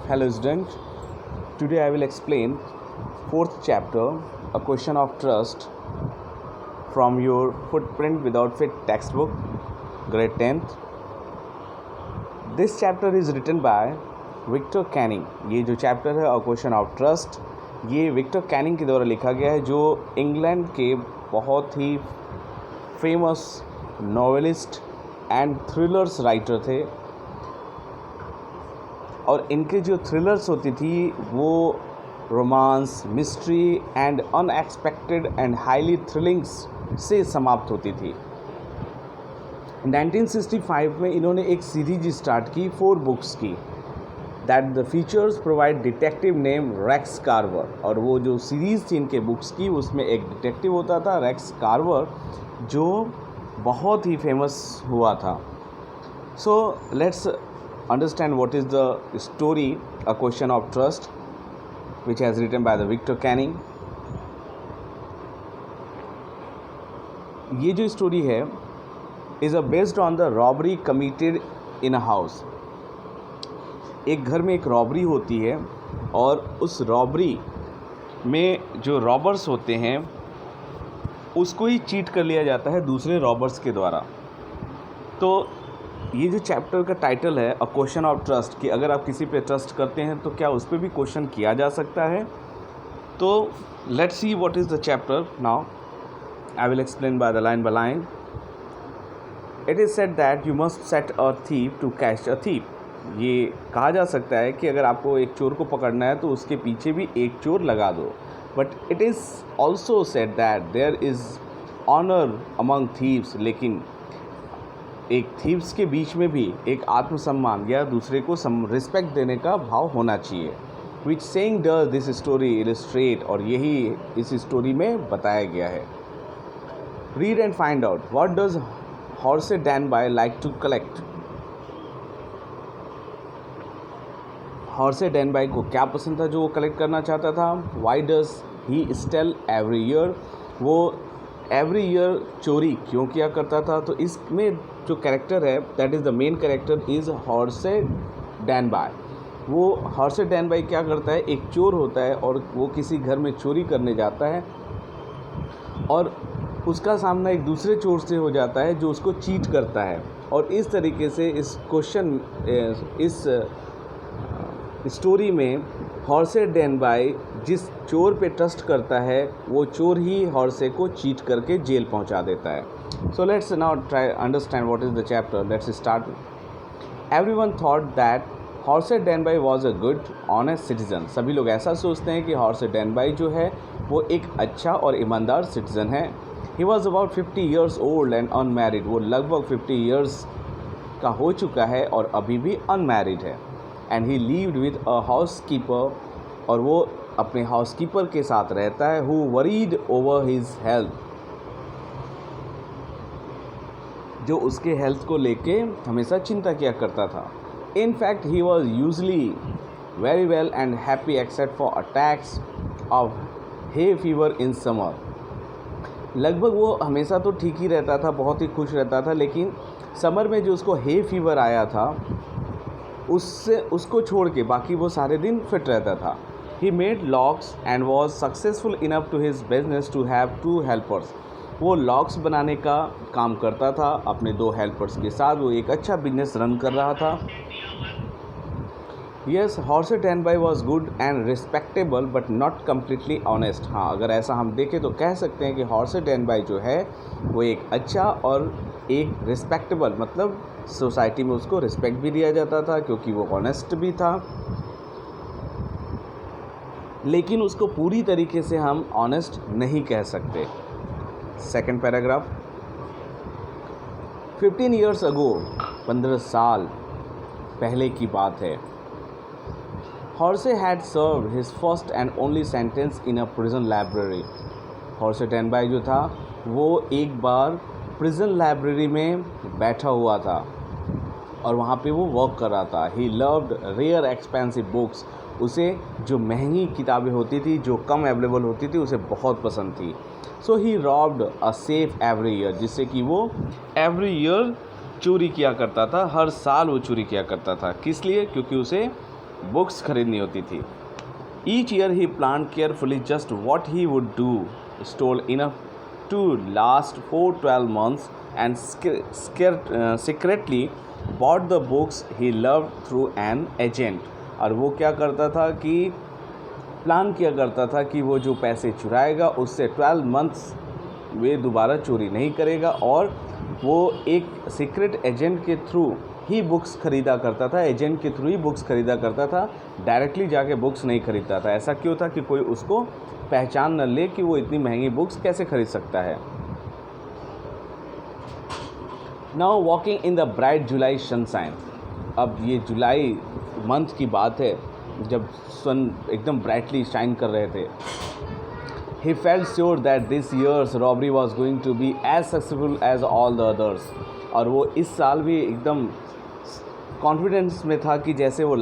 Hello student, today I will explain fourth chapter, a question of trust from your Footprint Without Fit textbook, grade 10th. This chapter is written by Victor Canning. ये जो chapter है a question of trust, ये Victor Canning के द्वारा लिखा गया है, जो इंग्लैंड के बहुत ही famous novelist and thrillers writer थे. और इनके जो थ्रिलर्स होती थी वो romance, mystery and unexpected and highly thrillings से समाप्त होती थी. 1965 में इन्होंने एक सीरीज स्टार्ट की 4 बुक्स की, that the features provide detective name Rex Carver. और वो जो सीरीज़ थी इनके बुक्स की, उसमें एक डिटेक्टिव होता था रेक्स कार्वर, जो बहुत ही फेमस हुआ था. So let's understand what is the story, a question of trust, which has written by the Victor Canning. ये जो स्टोरी है is based on the robbery committed in a house. एक घर में एक रॉबरी होती है और उस रॉबरी में जो रॉबर्स होते हैं उसको ही चीट कर लिया जाता है दूसरे रॉबर्स के द्वारा. तो ये जो चैप्टर का टाइटल है अ क्वेश्चन ऑफ ट्रस्ट, कि अगर आप किसी पे ट्रस्ट करते हैं तो क्या उस पर भी क्वेश्चन किया जा सकता है. तो let's see what is the chapter now. I will explain by the line. It is said that you must set a thief to catch a thief. ये कहा जा सकता है कि अगर आपको एक चोर को पकड़ना है तो उसके पीछे भी एक चोर लगा दो. But it is also said that there is honour among thieves. लेकिन एक थीव्स के बीच में भी एक आत्मसम्मान या दूसरे को रिस्पेक्ट देने का भाव होना चाहिए. Which saying does this story illustrate, और यही इस स्टोरी में बताया गया है. Read and find out what does Horace Dan bye like to collect. Horace Dan bye को क्या पसंद था जो वो कलेक्ट करना चाहता था. Why does he steal every year, वो एवरी ईयर चोरी क्यों किया करता था. तो इसमें जो कैरेक्टर है that is the main character is horse Dan bye. वो हॉर्से डैन बाय क्या करता है, एक चोर होता है और वो किसी घर में चोरी करने जाता है और उसका सामना एक दूसरे चोर से हो जाता है जो उसको चीट करता है. और इस तरीके से इस क्वेश्चन इस स्टोरी में हॉर्से डैन बाय जिस चोर पे ट्रस्ट करता है वो चोर ही हॉर्से को चीट करके जेल पहुंचा देता है. So let's now try understand what is the chapter. Let's start. Everyone thought that Horace Dan bye was a good honest citizen. सभी लोग ऐसा सोचते हैं कि हॉर्से डैन बाय जो है वो एक अच्छा और ईमानदार सिटीजन है. He was about 50 years old and unmarried. वो लगभग 50 ईयर्स का हो चुका है और अभी भी अनमैरिड है. And he levied with a house keeper, और वो अपने हाउस कीपर के साथ रहता है. Who worried over his health, जो उसके हेल्थ को लेके हमेशा चिंता किया करता था. In fact he was usually very well and happy except for attacks of hay fever in summer. लगभग वो हमेशा तो ठीक ही रहता था, बहुत ही खुश रहता था, लेकिन समर में जो उसको हे फीवर आया था उसको छोड़ के बाकी वो सारे दिन फिट रहता था. He made locks and was successful enough to his business to have 2 helpers. वो लॉक्स बनाने का काम करता था अपने 2 हेल्पर्स के साथ. वो एक अच्छा बिजनेस रन कर रहा था. Yes, Horace Dan bye was good and respectable but not completely honest. हाँ, अगर ऐसा हम देखें तो कह सकते हैं कि हॉर्से डैन बाय जो है वो एक अच्छा और एक रिस्पेक्टेबल, मतलब सोसाइटी में उसको रिस्पेक्ट भी दिया जाता था क्योंकि वो ऑनेस्ट भी था. लेकिन उसको पूरी तरीके से हम ऑनेस्ट नहीं कह सकते. Second paragraph. 15 ईयर्स अगो, 15 साल पहले की बात है. Horace had served his first and only sentence in a prison library. Horace Dan bye जो था वो एक बार प्रिजन लाइब्रेरी में बैठा हुआ था और वहाँ पे वो वर्क कर रहा था. He loved rare expensive books. उसे जो महंगी किताबें होती थी, जो कम अवेलेबल होती थी, उसे बहुत पसंद थी. So he robbed a safe every year, जिससे कि वो एवरी ईयर चोरी किया करता था. हर साल वो चोरी किया करता था. किस लिए? क्योंकि उसे बुक्स खरीदनी होती थी। Each year he plan carefully just what he would do, stole enough to last 4-12 months and secretly bought the books he loved through an agent। और वो क्या करता था कि प्लान किया करता था कि वो जो पैसे चुराएगा उससे 12 months वे दोबारा चोरी नहीं करेगा, और वो एक सीक्रेट एजेंट के थ्रू ही बुक्स ख़रीदा करता था, एजेंट के थ्रू ही बुक्स ख़रीदा करता था, डायरेक्टली जाके बुक्स नहीं ख़रीदता था। ऐसा क्यों था कि कोई उसको पहचान न ले कि वो इतनी महंगी बुक्स कैसे ख़रीद सकता है। Now walking in the bright July sunshine. अब ये जुलाई मंथ की बात है जब सन एकदम ब्राइटली शाइन कर रहे थे। He felt sure that this year's robbery was going to be as successful as all the others। और वो इस साल भी एकदम कॉन्फिडेंस में था कि जैसे वो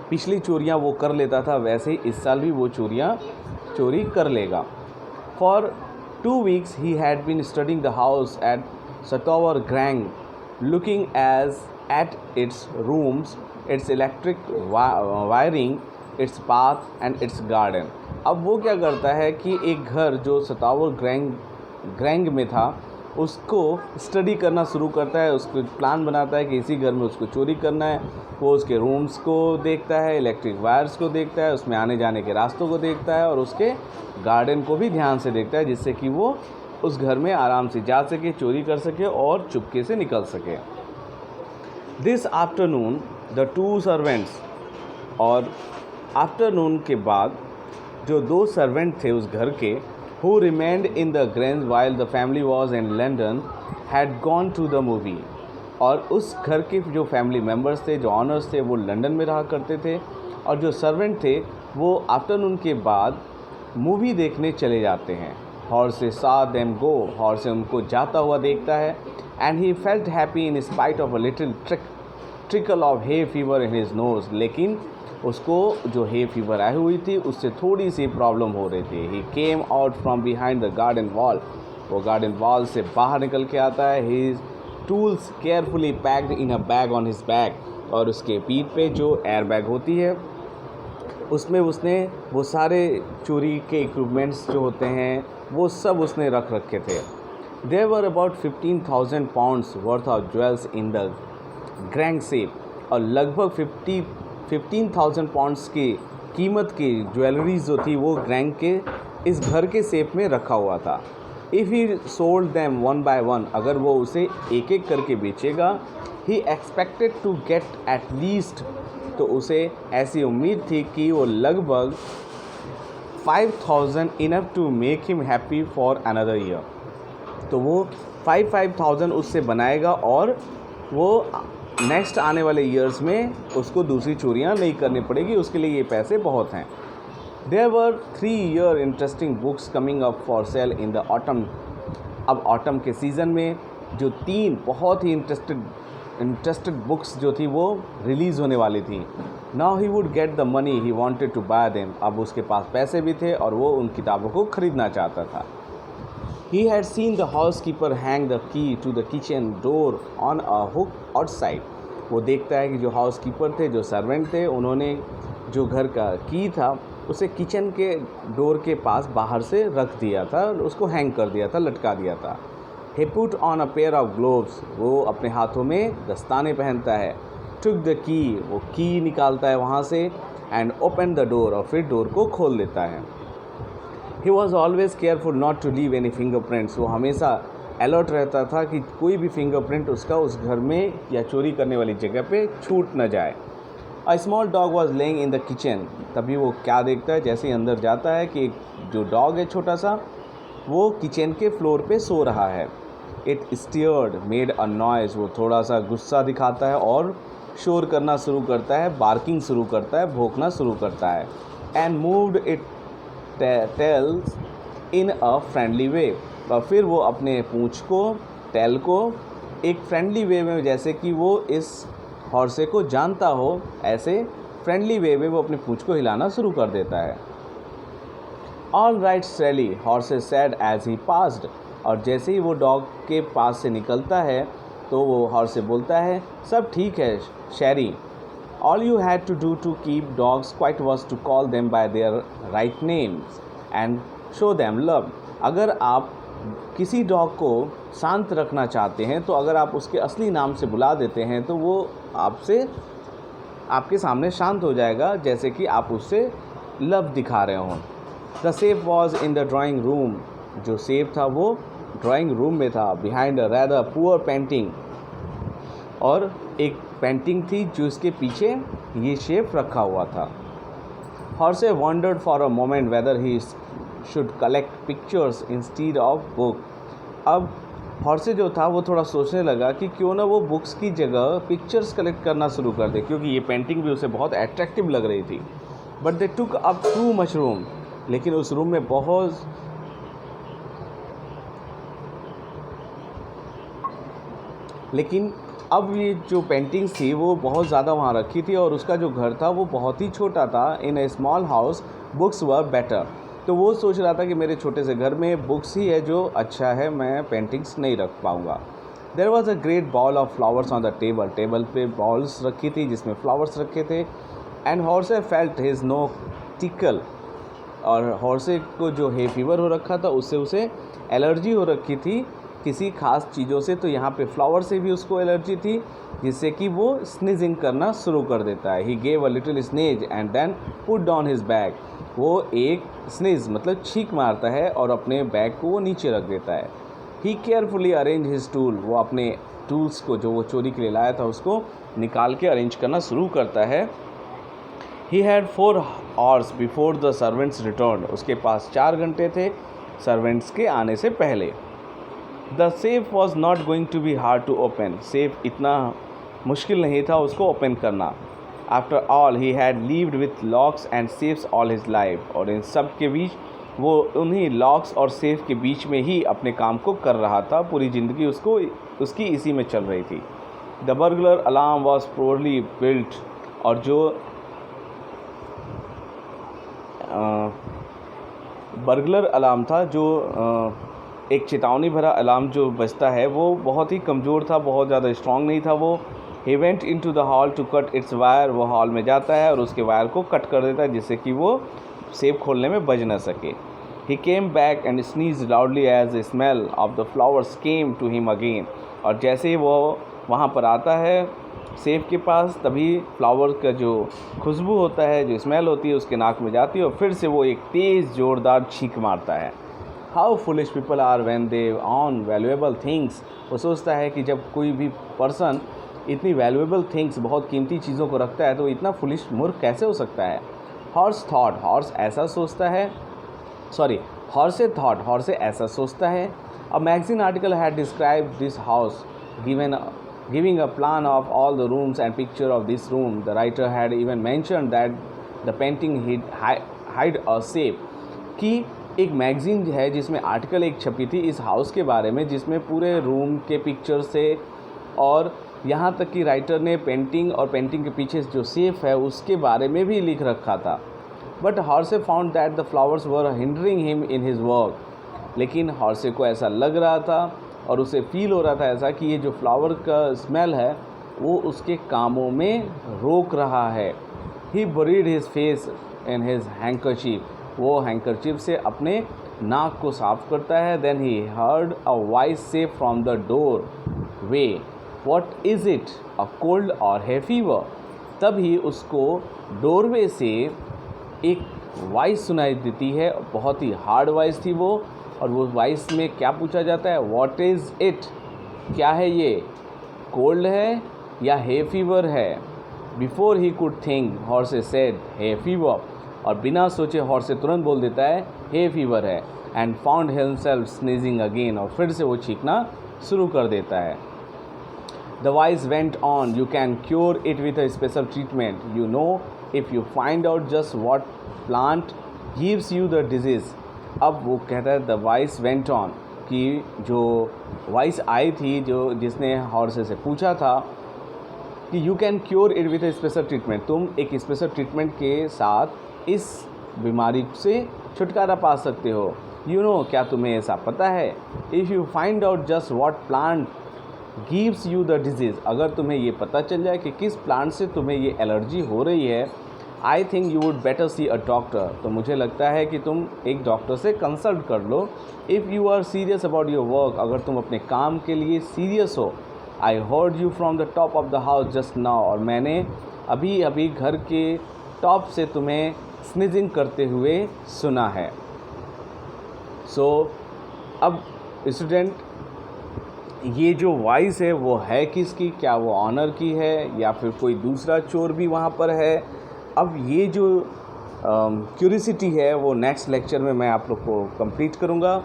पिछली चोरियां वो कर लेता था वैसे ही इस साल भी वो चोरी कर लेगा। For 2 weeks he had been studying the house at Satower Grang, looking at its rooms, its electric wiring, its path and its garden। अब वो क्या करता है कि एक घर जो सतावर ग्रैंग में था उसको स्टडी करना शुरू करता है, उसको प्लान बनाता है कि इसी घर में उसको चोरी करना है। वो उसके रूम्स को देखता है, इलेक्ट्रिक वायर्स को देखता है, उसमें आने जाने के रास्तों को देखता है और उसके गार्डन को भी ध्यान से देखता है, जिससे कि वो उस घर में आराम से जा सके, चोरी कर सके और चुपके से निकल सके। दिस आफ्टरनून द 2 सर्वेंट्स, और आफ्टरनून के बाद जो 2 सर्वेंट थे उस घर के, who remained in the Grange while the family was in London, had gone to the movie। और उस घर के जो फैमिली मेम्बर्स थे, जो ऑनर्स थे, वो लंदन में रहा करते थे, और जो सर्वेंट थे वो आफ्टरनून के बाद मूवी देखने चले जाते हैं। हॉर्से saw them go, हॉर्से उनको जाता हुआ देखता है। and he felt happy in spite of a little trickle of hay fever in his nose। लेकिन उसको जो हे फीवर आई हुई थी उससे थोड़ी सी प्रॉब्लम हो रही थी। He came out from behind the garden wall, वो गार्डन वॉल से बाहर निकल के आता है। He tools carefully packed in a bag on his back, और उसके पीठ पे जो एयर बैग होती है उसमें उसने वो सारे चोरी के इक्विपमेंट्स जो होते हैं वो सब उसने रख रखे थे। There were about 15,000 pounds worth of jewels in the grange safe, और लगभग 15,000 pounds की कीमत की ज्वेलरीज जो थी वो ग्रैंग के इस घर के सेफ में रखा हुआ था। If he sold them 1 by 1, अगर वो उसे एक एक करके बेचेगा, he expected to get at least, तो उसे ऐसी उम्मीद थी कि वो लगभग 5,000 enough to make him happy for another year. तो वो 5,000 उससे बनाएगा और वो नेक्स्ट आने वाले ईयर्स में उसको दूसरी चोरियां नहीं करनी पड़ेगी, उसके लिए ये पैसे बहुत हैं। There were 3 interesting books coming up for sale in the autumn. अब ऑटम के सीज़न में जो 3 बहुत ही इंटरेस्टेड बुक्स जो थी वो रिलीज़ होने वाली थी। Now he would get the money he wanted to buy them. अब उसके पास पैसे भी थे और वो उन किताबों को ख़रीदना चाहता था। He had seen the housekeeper hang the key to the kitchen door on a hook outside। वो देखता है कि जो हाउसकीपर थे, जो सर्वेंट थे, उन्होंने जो घर का की था उसे किचन के डोर के पास बाहर से रख दिया था, उसको हैंग कर दिया था, लटका दिया था। He put on a pair of gloves, वो अपने हाथों में दस्ताने पहनता है। Took the key, वो की निकालता है वहाँ से, and opened the door, और फिर डोर को खोल देता है। He was always careful not to leave any fingerprints। वो हमेशा अलर्ट रहता था कि कोई भी फिंगरप्रिंट उसका उस घर में या चोरी करने वाली जगह पे छूट न जाए। A small dog was laying in the kitchen। तभी वो क्या देखता है, जैसे ही अंदर जाता है कि जो डॉग है छोटा सा वो किचन के फ्लोर पे सो रहा है। It stirred, made a noise। वो थोड़ा सा गुस्सा दिखाता है और शोर करना शुरू करता है, बार्किंग शुरू करता है, भौंकना शुरू करता है। And moved its tails in a friendly way। और फिर वो अपने पूंछ को, टेल को एक फ्रेंडली वे में, जैसे कि वो इस हॉर्से को जानता हो, ऐसे फ्रेंडली वे में वो अपनी पूंछ को हिलाना शुरू कर देता है। All right Sally, Horace said as he passed. और जैसे ही वो डॉग के पास से निकलता है तो वो हॉर्से बोलता है, सब ठीक है शैरी। All you had to do to keep dogs quiet was to call them by their right names and show them love. अगर आप किसी डॉग को शांत रखना चाहते हैं तो अगर आप उसके असली नाम से बुला देते हैं तो वो आपके सामने शांत हो जाएगा, जैसे कि आप उससे लव दिखा रहे हों. The safe was in the drawing room. जो सेफ था वो ड्राइंग रूम में था. Behind a rather poor painting. और एक पेंटिंग थी जो इसके पीछे ये शेप रखा हुआ था. Horace wondered for a moment whether he should collect pictures instead of book. अब हॉर्से जो था वो थोड़ा सोचने लगा कि क्यों ना वो बुक्स की जगह पिक्चर्स कलेक्ट करना शुरू कर दे, क्योंकि ये पेंटिंग भी उसे बहुत अट्रैक्टिव लग रही थी. But they took up too much room. लेकिन उस रूम में लेकिन अब ये जो पेंटिंग्स थी वो बहुत ज़्यादा वहाँ रखी थी और उसका जो घर था वो बहुत ही छोटा था. In a small house books were better. तो वो सोच रहा था कि मेरे छोटे से घर में बुक्स ही है जो अच्छा है, मैं पेंटिंग्स नहीं रख पाऊँगा. There was a great bowl of flowers on the table. Table पे बॉल्स रखी थी जिसमें फ्लावर्स रखे थे. And Horace felt his nose tickle. और हॉर्से को जो है फीवर हो रखा था उससे उसे एलर्जी हो रखी थी किसी खास चीज़ों से. तो यहाँ पे फ्लावर से भी उसको एलर्जी थी जिससे कि वो स्नीजिंग करना शुरू कर देता है. He gave a little sneeze and then put down his bag. वो एक स्नीज मतलब छींक मारता है और अपने बैग को वो नीचे रख देता है. ही केयरफुली अरेंज हिज टूल. वो अपने टूल्स को जो वो चोरी के लिए लाया था उसको निकाल के अरेंज करना शुरू करता है. He had 4 hours before the servants return. उसके पास 4 घंटे थे सर्वेंट्स के आने से पहले. The safe was not going to be hard to open. Safe इतना मुश्किल नहीं था उसको ओपन करना. After all he had lived with locks and safes all his life. और इन सब के बीच वो उन्हीं लॉक्स और सेफ के बीच में ही अपने काम को कर रहा था. पूरी ज़िंदगी उसकी इसी में चल रही थी. The burglar alarm was poorly built. और जो बर्गलर अलार्म था, जो एक चेतावनी भरा अलार्म जो बजता है, वो बहुत ही कमज़ोर था, बहुत ज़्यादा स्ट्रॉन्ग नहीं था. वो he went in to the hall to cut its wire. वो हॉल में जाता है और उसके वायर को कट कर देता है जिससे कि वो सेफ खोलने में बज न सके. He came back and sneeze loudly as the smell of the flowers came to him again. और जैसे ही वो वहाँ पर आता है सेफ के पास, तभी फ्लावर का जो खुशबू होता है, जो स्मेल होती है, उसके नाक में जाती है और फिर से वो एक तेज़ ज़ोरदार छींक मारता है. How foolish people are when they own valuable things. वो सोचता है कि जब कोई भी पर्सन इतनी वैल्यूएबल थिंग्स, बहुत कीमती चीज़ों को रखता है तो इतना फुलिश मूर्ख कैसे हो सकता है. Horse thought. हॉर्स ऐसा सोचता है. हॉर्से थॉट. हॉर्से ऐसा सोचता है. A magazine article had describe this house giving a plan of all the rooms and picture of this room. The writer had even mentioned that the painting hid a safe. कि एक magazine है जिसमें article एक छपी थी इस house के बारे में, जिसमें पूरे रूम के पिक्चर से और यहाँ तक कि राइटर ने पेंटिंग और पेंटिंग के पीछे जो सेफ है उसके बारे में भी लिख रखा था. But Horace found that the flowers were hindering him in his work. लेकिन हॉर्से को ऐसा लग रहा था और उसे फील हो रहा था ऐसा कि ये जो फ्लावर का स्मेल है वो उसके कामों में रोक रहा है. He buried his face in his handkerchief. वो हैंकरचीफ से अपने नाक को साफ करता है. Then he heard a voice say from the doorway, what is it, a cold or hay fever. तभी उसको डोरवे से एक वॉइस सुनाई देती है. बहुत ही हार्ड वॉइस थी वो. और वो वॉइस में क्या पूछा जाता है, व्हाट इज़ इट, क्या है ये, कोल्ड है या है फीवर है. Before he could think Horace said hay fever. और बिना सोचे हॉर्से तुरंत बोल देता है है फीवर है. And found himself sneezing again. और फिर से वो छींकना शुरू कर देता है. The voice went on, you can cure it with a special treatment, you know if you find out just what plant gives you the disease. अब वो कहता है द वॉइस वेंट ऑन, कि जो वॉइस आई थी जो जिसने हॉर्से से पूछा था कि you can cure it with A special treatment, तुम एक स्पेशल ट्रीटमेंट के साथ इस बीमारी से छुटकारा पा सकते हो. यू नो, क्या तुम्हें ऐसा पता है, if you find out just what plant gives you the disease, अगर तुम्हें ये पता चल जाए कि किस प्लांट से तुम्हें ये एलर्जी हो रही है, I think you would better C a doctor, तो मुझे लगता है कि तुम एक डॉक्टर से कंसल्ट कर लो। If you are serious about your work, अगर तुम अपने काम के लिए सीरियस हो। I heard you from the top of the house just now, और मैंने अभी अभी घर के टॉप से तुम्हें स्नीजिंग करते हुए सुना है। सो अब स्टूडेंट, ये जो वॉइस है वो है किसकी? क्या वो ऑनर की है या फिर कोई दूसरा चोर भी वहाँ पर है? अब ये जो क्यूरियोसिटी है वो नेक्स्ट लेक्चर में मैं आप लोग को कंप्लीट करूँगा।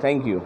Thank you.